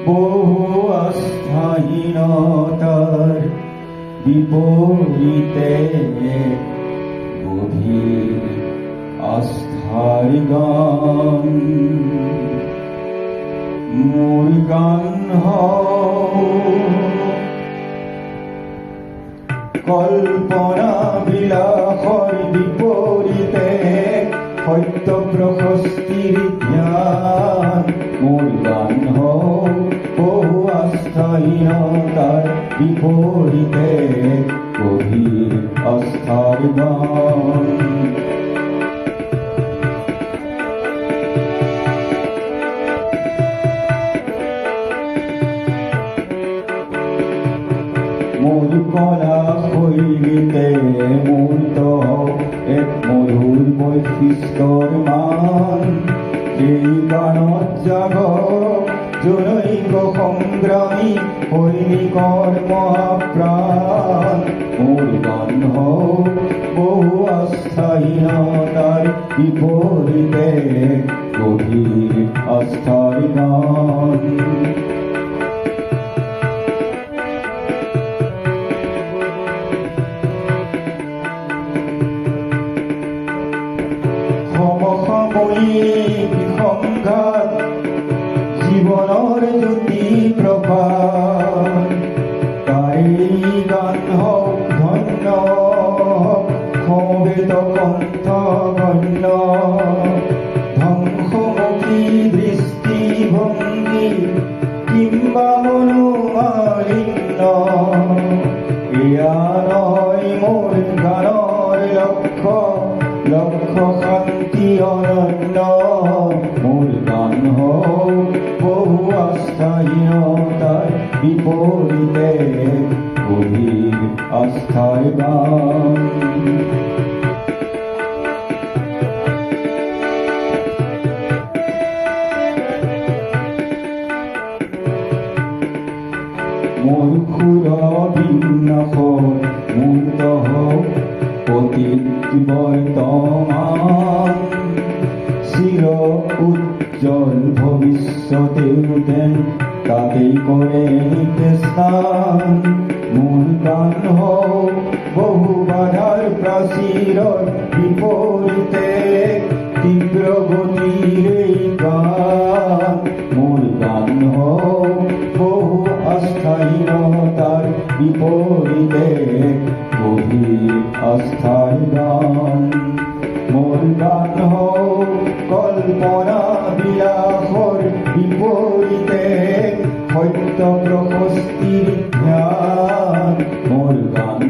বহু আস্থাহীনতাৰ বিপৰীতে গভীৰ আস্থাৰ গান। মোৰ গান কল্পনা বিলাসৰ বিপৰীতে সত্য প্ৰশস্তিৰ জ্ঞান। মোৰ গান বহু আস্থাহীনতাৰ বিপৰীতে গভীৰ আস্থাৰ গান। মোৰ কলা শৈলীতে মূৰ্ত এক মধুৰ বৈশিষ্ট্যৰ মান। সেই গানত জাগ জনৈক সংগ্ৰামী সৈনিকৰ মহাপ্ৰাণ। মোৰ গান বহু আস্থাহীনতাৰ বিপৰীতে গভীৰ আস্থাৰ গান। সমসাময়িক সংঘাত জীৱনৰ জ্যোতি প্ৰভাত। তাৰে গান ধন্য সমবেত কণ্ঠ গণ্য। ধ্বংসমুখী দৃষ্টিভংগী কিম্বা মনোমালিন্য। এয়া নহয় মোৰ গানৰ লক্ষ্য, লক্ষ্য শান্তি অনন্য। মোৰ গান বহু আস্থাহীনতাৰ বিপৰীতে গভীৰ আস্থাৰ গান। মোৰ সুৰ বিন্যাসৰ মূৰ্ত অতীত বৰ্তমান। চির উজ্জ্বল ভবিষ্যতেও যেন তাতেই করে নিতে স্থান। মোর গান বহু বাধার প্রাচীরর বিপরীতে তীব্র গতির এই গান। মোর গান বহু আস্থাহীনতার বিপরীতে গভীর আস্থার গান। মোর গান কল্পনা বিলাসৰ বিপৰীতে সত্য প্ৰশস্তিৰ জ্ঞান। মোৰ গান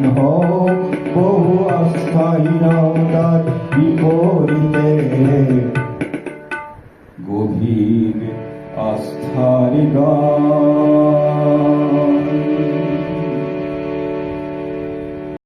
বহু আস্থাহীনতাৰ বিপৰীতে গভীৰ আস্থাৰ গান।